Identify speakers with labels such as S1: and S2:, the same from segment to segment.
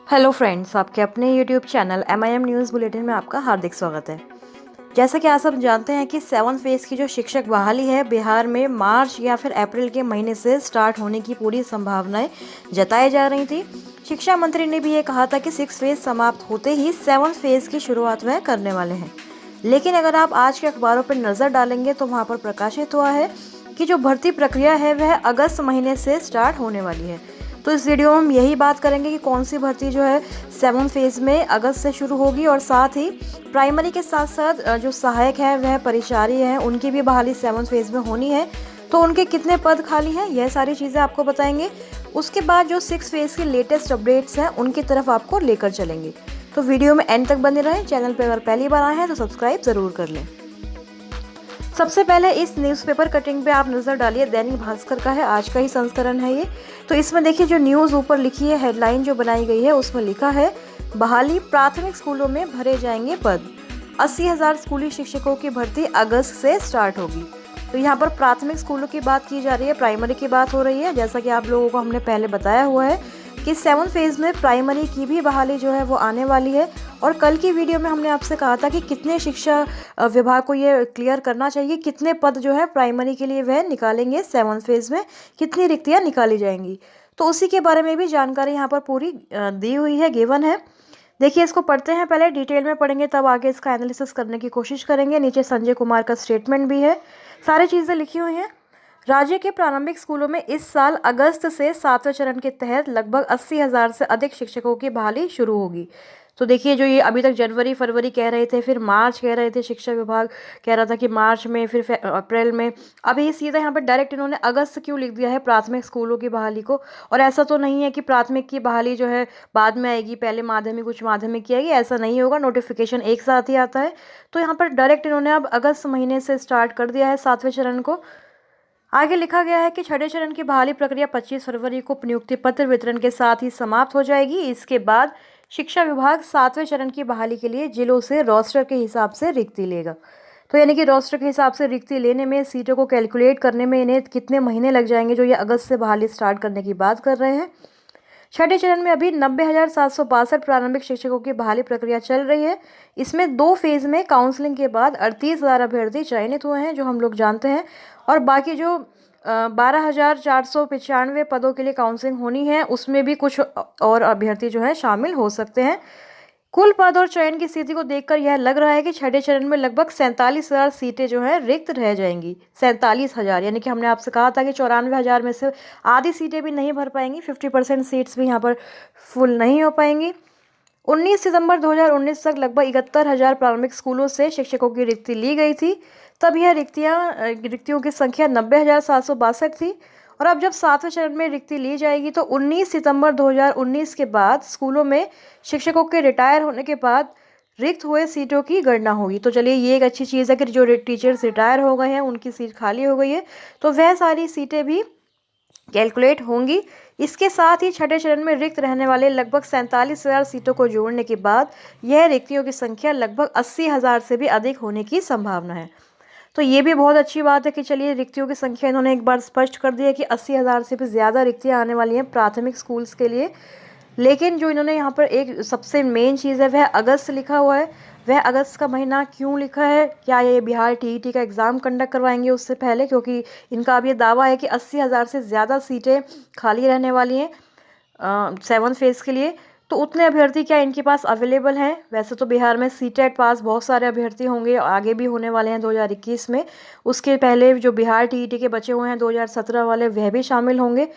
S1: Hello friends, आपके अपने YouTube channel MIM news bulletin में आपका हार्दिक स्वागत है। जैसा कि आप सब जानते हैं कि 7th फेज़ की जो शिक्षक बहाली है बिहार में मार्च या फिर अप्रैल के महीने से स्टार्ट होने की पूरी संभावनाएं जताई जा रही थी। शिक्षा मंत्री ने भी ये कहा था कि 6th फेज़ समाप्त होते ही 7th फेज़ की शुरुआत वह करने वाले हैं। लेकिन अगर आप आज के अखबारों पर नज़र डालेंगे तो वहाँ पर प्रकाशित हुआ है कि जो भर्ती प्रक्रिया है वह अगस्त महीने से स्टार्ट होने वाली है। तो इस वीडियो में हम यही बात करेंगे कि कौन सी भर्ती जो है 7th फेज़ में अगस्त से शुरू होगी, और साथ ही प्राइमरी के साथ साथ जो सहायक है वह परिचारी हैं उनकी भी बहाली 7th फेज़ में होनी है। तो उनके कितने पद खाली हैं, यह सारी चीज़ें आपको बताएंगे। उसके बाद जो 6th फेज़ के लेटेस्ट अपडेट्स हैं उनकी तरफ आपको लेकर चलेंगे। तो वीडियो में एंड तक बने रहें। चैनल पर अगर पहली बार आए हैं तो सब्सक्राइब ज़रूर कर लें। सबसे पहले इस न्यूज़पेपर कटिंग पे आप नज़र डालिए। दैनिक भास्कर का है, आज का ही संस्करण है ये। तो इसमें देखिए जो न्यूज़ ऊपर लिखी है, हेडलाइन जो बनाई गई है उसमें लिखा है बहाली प्राथमिक स्कूलों में भरे जाएंगे पद, 80,000 स्कूली शिक्षकों की भर्ती अगस्त से स्टार्ट होगी। तो यहाँ पर प्राथमिक स्कूलों की बात की जा रही है, प्राइमरी की बात हो रही है। जैसा कि आप लोगों को हमने पहले बताया हुआ है कि 7th फेज़ में प्राइमरी की भी बहाली जो है वो आने वाली है। और कल की वीडियो में हमने आपसे कहा था कि कितने शिक्षा विभाग को ये क्लियर करना चाहिए, कितने पद जो है प्राइमरी के लिए वह निकालेंगे 7th फेज़ में, कितनी रिक्तियाँ निकाली जाएंगी। तो उसी के बारे में भी जानकारी यहाँ पर पूरी दी हुई है, गिवन है। देखिए इसको पढ़ते हैं, पहले डिटेल में पढ़ेंगे तब आगे इसका एनालिसिस करने की कोशिश करेंगे। नीचे संजय कुमार का स्टेटमेंट भी है, सारी चीज़ें लिखी हुई हैं। राज्य के प्रारंभिक स्कूलों में इस साल अगस्त से 7वें चरण के तहत लगभग 80,000 से अधिक शिक्षकों की बहाली शुरू होगी। तो देखिए जो ये अभी तक जनवरी फरवरी कह रहे थे, फिर मार्च कह रहे थे, शिक्षा विभाग कह रहा था कि मार्च में, फिर अप्रैल में, अभी ये सीधा यहाँ पर डायरेक्ट इन्होंने अगस्त क्यों लिख दिया है प्राथमिक स्कूलों की बहाली को। और ऐसा तो नहीं है कि प्राथमिक की बहाली जो है बाद में आएगी, पहले माध्यमिक उच्च माध्यमिक की आएगी, ऐसा नहीं होगा। नोटिफिकेशन एक साथ ही आता है। तो यहाँ पर डायरेक्ट इन्होंने अब अगस्त महीने से स्टार्ट कर दिया है 7वें चरण को। आगे लिखा गया है कि छठे चरण की बहाली प्रक्रिया 25 फरवरी को नियुक्ति पत्र वितरण के साथ ही समाप्त हो जाएगी। इसके बाद शिक्षा विभाग 7वें चरण की बहाली के लिए जिलों से रोस्टर के हिसाब से रिक्ति लेगा। तो यानी कि रोस्टर के हिसाब से रिक्ति लेने में, सीटों को कैलकुलेट करने में इन्हें कितने महीने लग जाएंगे, जो ये अगस्त से बहाली स्टार्ट करने की बात कर रहे हैं। छठे चरण में अभी 90,762 प्रारंभिक शिक्षकों की बहाली प्रक्रिया चल रही है। इसमें 2 फेज में काउंसलिंग के बाद 38,000 अभ्यर्थी चयनित हुए हैं, जो हम लोग जानते हैं। और बाकी जो 12,495 पदों के लिए काउंसलिंग होनी है, उसमें भी कुछ और अभ्यर्थी जो है शामिल हो सकते हैं। कुल पद और चयन की स्थिति को देखकर यह लग रहा है कि छठे चरण में लगभग 47,000 सीटें जो है रिक्त रह जाएंगी। 47,000, यानी कि हमने आपसे कहा था कि 94,000 में से आधी सीटें भी नहीं भर पाएंगी, 50% सीट्स भी यहाँ पर फुल नहीं हो पाएंगी। 19 सितंबर 2019 तक लगभग 71,000 प्रारंभिक स्कूलों से शिक्षकों की रिक्ति ली गई थी। तब यह रिक्तियों की संख्या 90,762 थी। और अब जब 7वें चरण में रिक्ति ली जाएगी तो 19 सितंबर 2019 के बाद स्कूलों में शिक्षकों के रिटायर होने के बाद रिक्त हुए सीटों की गणना होगी। तो चलिए ये एक अच्छी चीज़ है कि जो टीचर्स रिटायर हो गए हैं उनकी सीट खाली हो गई है, तो वह सारी सीटें भी कैलकुलेट होंगी। इसके साथ ही छठे चरण में रिक्त रहने वाले लगभग 47,000 सीटों को जोड़ने के बाद यह रिक्तियों की संख्या लगभग 80,000 से भी अधिक होने की संभावना है। तो ये भी बहुत अच्छी बात है कि चलिए रिक्तियों की संख्या इन्होंने एक बार स्पष्ट कर दिया कि 80,000 से भी ज़्यादा रिक्तियाँ आने वाली हैं प्राथमिक स्कूल्स के लिए। लेकिन जो इन्होंने यहाँ पर एक सबसे मेन चीज़ है वह अगस्त लिखा हुआ है। वह अगस्त का महीना क्यों लिखा है? क्या ये बिहार TET का एग्ज़ाम कंडक्ट करवाएंगे उससे पहले? क्योंकि इनका अब ये दावा है कि 80,000 से ज़्यादा सीटें खाली रहने वाली हैं 7th फेज़ के लिए। तो उतने अभ्यर्थी क्या इनके पास अवेलेबल हैं? वैसे तो बिहार में सीटेट पास बहुत सारे अभ्यर्थी होंगे, आगे भी होने वाले हैं 2021 में। उसके पहले जो बिहार TET के बचे हुए हैं 2017 वाले, वह भी शामिल होंगे।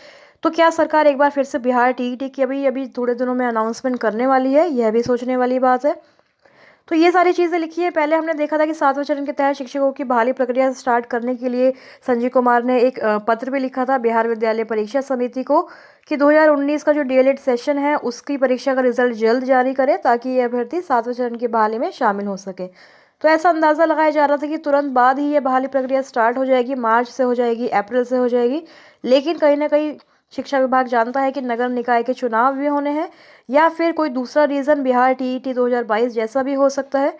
S1: तो क्या सरकार एक बार फिर से बिहार TET की अभी थोड़े दिनों में अनाउंसमेंट करने वाली है? यह भी सोचने वाली बात है। तो ये सारी चीज़ें लिखी है। पहले हमने देखा था कि 7वें चरण के तहत शिक्षकों की बहाली प्रक्रिया स्टार्ट करने के लिए संजय कुमार ने एक पत्र भी लिखा था बिहार विद्यालय परीक्षा समिति को कि 2019 का जो DLED सेशन है उसकी परीक्षा का रिजल्ट जल्द जारी करे, ताकि ये अभ्यर्थी 7वें चरण की बहाली में शामिल हो सके। तो ऐसा अंदाज़ा लगाया जा रहा था कि तुरंत बाद ही ये बहाली प्रक्रिया स्टार्ट हो जाएगी, मार्च से हो जाएगी, अप्रैल से हो जाएगी। लेकिन कहीं ना कहीं शिक्षा विभाग जानता है कि नगर निकाय के चुनाव भी होने हैं, या फिर कोई दूसरा रीज़न बिहार TET 2022 जैसा भी हो सकता है।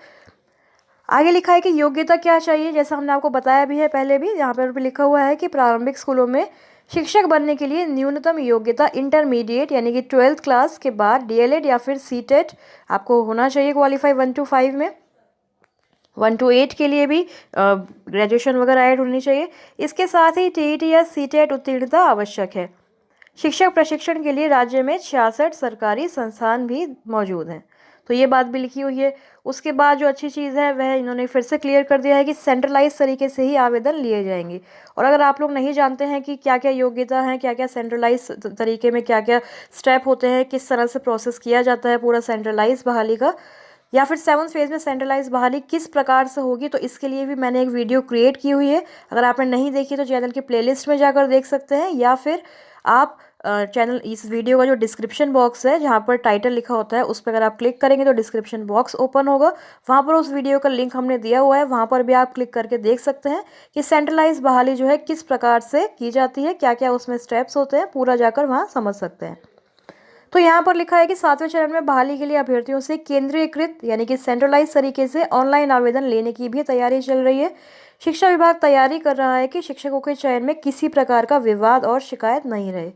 S1: आगे लिखा है कि योग्यता क्या चाहिए, जैसा हमने आपको बताया भी है पहले भी, यहाँ पर भी लिखा हुआ है कि प्रारंभिक स्कूलों में शिक्षक बनने के लिए न्यूनतम योग्यता इंटरमीडिएट यानी कि 12th क्लास के बाद डीएलएड या फिर सीटेट आपको होना चाहिए क्वालिफाई 1 to 5 में। 1 to 8 के लिए भी ग्रेजुएशन वगैरह ऐड होनी चाहिए। इसके साथ ही टीईटी या सीटेट उत्तीर्णता आवश्यक है। शिक्षक प्रशिक्षण के लिए राज्य में 66 सरकारी संस्थान भी मौजूद हैं, तो ये बात भी लिखी हुई है। उसके बाद जो अच्छी चीज़ है वह इन्होंने फिर से क्लियर कर दिया है कि सेंट्रलाइज तरीके से ही आवेदन लिए जाएंगे। और अगर आप लोग नहीं जानते हैं कि क्या क्या योग्यता है, क्या क्या सेंट्रलाइज तरीके में क्या क्या स्टेप होते हैं, किस तरह से प्रोसेस किया जाता है पूरा सेंट्रलाइज बहाली का, या फिर 7th फेज़ में सेंट्रलाइज बहाली किस प्रकार से होगी, तो इसके लिए भी मैंने एक वीडियो क्रिएट की हुई है। अगर आपने नहीं देखी तो चैनल की प्लेलिस्ट में जाकर देख सकते हैं, या फिर आप चैनल इस वीडियो का जो डिस्क्रिप्शन बॉक्स है जहाँ पर टाइटल लिखा होता है उस पर अगर आप क्लिक करेंगे तो डिस्क्रिप्शन बॉक्स ओपन होगा, वहाँ पर उस वीडियो का लिंक हमने दिया हुआ है, वहाँ पर भी आप क्लिक करके देख सकते हैं कि सेंट्रलाइज बहाली जो है किस प्रकार से की जाती है, क्या क्या उसमें स्टेप्स होते हैं, पूरा जाकर वहाँ समझ सकते हैं। तो यहाँ पर लिखा है कि 7वें चरण में बहाली के लिए अभ्यर्थियों से केंद्रीयकृत यानी कि सेंट्रलाइज तरीके से ऑनलाइन आवेदन लेने की भी तैयारी चल रही है। शिक्षा विभाग तैयारी कर रहा है कि शिक्षकों के चयन में किसी प्रकार का विवाद और शिकायत नहीं रहे।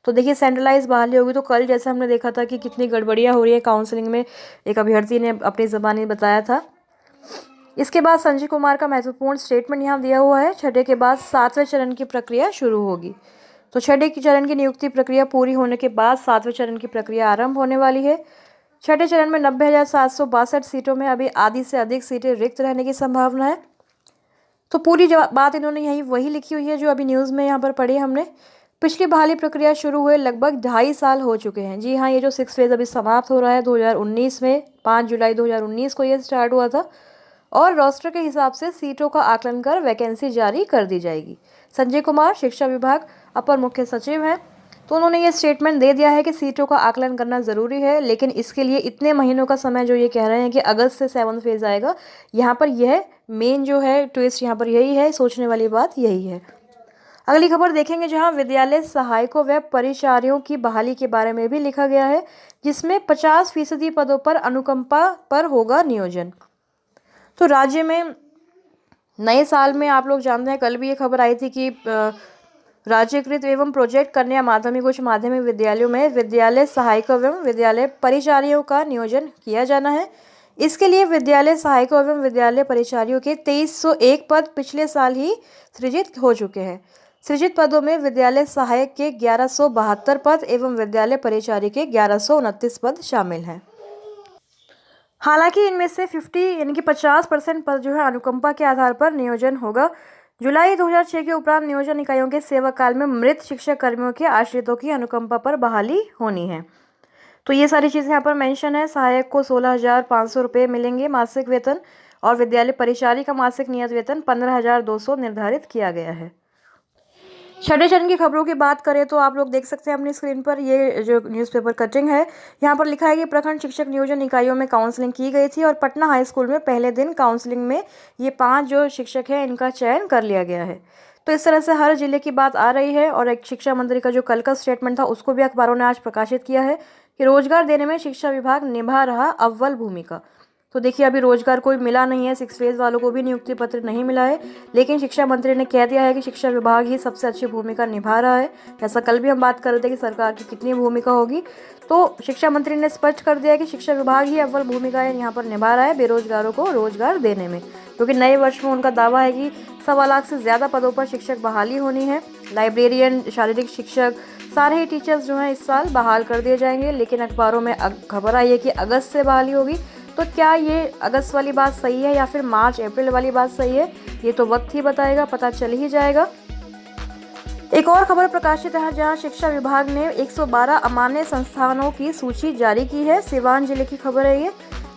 S1: तो देखिए सेंट्रलाइज बहाली होगी तो कल जैसे हमने देखा था कि कितनी गड़बड़ियाँ हो रही है काउंसलिंग में, एक अभ्यर्थी ने अपनी ज़बानी बताया था। इसके बाद संजय कुमार का महत्वपूर्ण स्टेटमेंट यहाँ दिया हुआ है। छठे के बाद 7वें चरण की प्रक्रिया शुरू होगी। तो छठे की चरण की नियुक्ति प्रक्रिया पूरी होने के बाद 7वें चरण की प्रक्रिया आरंभ होने वाली है। छठे चरण में 90,762 सीटों में अभी आधी से अधिक सीटें रिक्त रहने की संभावना है। तो पूरी बात इन्होंने यही वही लिखी हुई है जो अभी न्यूज़ में यहाँ पर पढ़ी हमने। पिछली बहाली प्रक्रिया शुरू हुए लगभग 2.5 साल हो चुके हैं। जी हाँ, ये जो 6th फेज़ अभी समाप्त हो रहा है 2019 में, 5 जुलाई 2019 को ये स्टार्ट हुआ था, और रोस्टर के हिसाब से सीटों का आकलन कर वैकेंसी जारी कर दी जाएगी। संजय कुमार शिक्षा विभाग अपर मुख्य सचिव हैं, तो उन्होंने ये स्टेटमेंट दे दिया है कि सीटों का आकलन करना ज़रूरी है, लेकिन इसके लिए इतने महीनों का समय जो ये कह रहे हैं कि अगस्त से 7th फेज़ आएगा, यहाँ पर यह मेन जो है ट्विस्ट यहाँ पर यही है, सोचने वाली बात यही है। अगली खबर देखेंगे जहां विद्यालय सहायकों व परिचारियों की बहाली के बारे में भी लिखा गया है, जिसमें 50% पदों पर अनुकंपा पर होगा नियोजन। तो राज्य में नए साल में आप लोग जानते हैं, कल भी ये खबर आई थी कि राज्यकृत एवं प्रोजेक्ट कन्या माध्यमिक उच्च माध्यमिक विद्यालयों में विद्यालय सहायकों एवं विद्यालय परिचारियों का नियोजन किया जाना है। इसके लिए विद्यालय सहायकों एवं विद्यालय परिचारियों के 2301 पद पिछले साल ही सृजित हो चुके हैं। सृजित पदों में विद्यालय सहायक के 1172 पद एवं विद्यालय परिचारी के 1129 पद शामिल हैं। हालांकि इनमें से 50% पद जो है अनुकंपा के आधार पर नियोजन होगा। जुलाई 2006 के उपरांत नियोजन इकाइयों के सेवा काल में मृत शिक्षक कर्मियों के आश्रितों की अनुकंपा पर बहाली होनी है। तो ये सारी चीज़ें यहाँ पर मेंशन है। सहायक को 16,500 रुपये मिलेंगे मासिक वेतन, और विद्यालय परिचारी का मासिक नियत वेतन 15,200 निर्धारित किया गया है। छठे चरण की खबरों की बात करें तो आप लोग देख सकते हैं अपनी स्क्रीन पर ये जो न्यूज़पेपर कटिंग है, यहाँ पर लिखा है कि प्रखंड शिक्षक नियोजन इकाइयों में काउंसलिंग की गई थी और पटना हाई स्कूल में पहले दिन काउंसलिंग में ये 5 जो शिक्षक हैं इनका चयन कर लिया गया है। तो इस तरह से हर जिले की बात आ रही है। और एक शिक्षा मंत्री का जो कल का स्टेटमेंट था उसको भी अखबारों ने आज प्रकाशित किया है कि रोजगार देने में शिक्षा विभाग निभा रहा अव्वल भूमिका। तो देखिए अभी रोजगार कोई मिला नहीं है, 6th फेज़ वालों को भी नियुक्ति पत्र नहीं मिला है, लेकिन शिक्षा मंत्री ने कह दिया है कि शिक्षा विभाग ही सबसे अच्छी भूमिका निभा रहा है। जैसा कल भी हम बात कर रहे थे कि सरकार की कितनी भूमिका होगी, तो शिक्षा मंत्री ने स्पष्ट कर दिया कि शिक्षा विभाग ही अव्वल भूमिका यहाँ पर निभा रहा है बेरोजगारों को रोजगार देने में, क्योंकि नए वर्ष में उनका दावा है कि 1.25 लाख से ज़्यादा पदों पर शिक्षक बहाली होनी है। लाइब्रेरियन, शारीरिक शिक्षक, सारे ही टीचर्स जो हैं इस साल बहाल कर दिए जाएंगे। लेकिन अखबारों में खबर आई है कि अगस्त से बहाली होगी। तो क्या ये अगस्त वाली बात सही है या फिर मार्च अप्रैल वाली बात सही है, ये तो वक्त ही बताएगा, पता चल ही जाएगा। एक और खबर प्रकाशित है जहां शिक्षा विभाग ने 112 अमान्य संस्थानों की सूची जारी की है। सिवान जिले की खबर है ये।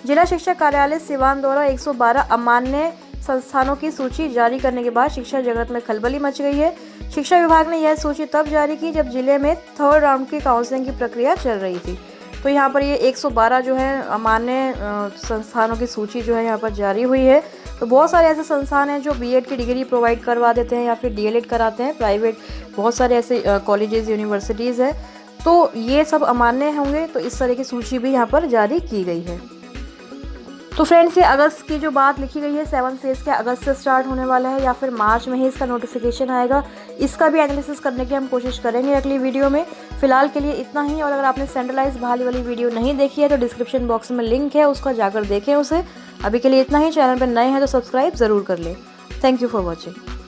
S1: जिला शिक्षा कार्यालय सिवान द्वारा 112 अमान्य संस्थानों की सूची जारी करने के बाद शिक्षा जगत में खलबली मच गई है। शिक्षा विभाग ने यह सूची तब जारी की जब जिले में 3rd राउंड की काउंसलिंग की प्रक्रिया चल रही थी। तो यहाँ पर ये 112 जो है अमान्य संस्थानों की सूची जो है यहाँ पर जारी हुई है। तो बहुत सारे ऐसे संस्थान हैं जो बीएड की डिग्री प्रोवाइड करवा देते हैं या फिर डीएलएड कराते हैं, प्राइवेट बहुत सारे ऐसे कॉलेजेस यूनिवर्सिटीज़ हैं। तो ये सब अमान्य होंगे, तो इस तरह की सूची भी यहाँ पर जारी की गई है। तो फ्रेंड्स, ये अगस्त की जो बात लिखी गई है 7 फेज़ क्या अगस्त से स्टार्ट होने वाला है या फिर मार्च में ही इसका नोटिफिकेशन आएगा, इसका भी एनालिसिस करने की हम कोशिश करेंगे अगली वीडियो में। फिलहाल के लिए इतना ही, और अगर आपने सेंट्रलाइज बहाली वाली वीडियो नहीं देखी है तो डिस्क्रिप्शन बॉक्स में लिंक है, उसका जाकर देखें उसे। अभी के लिए इतना ही। चैनल पर नए हैं तो सब्सक्राइब ज़रूर कर लें। Thank you for watching.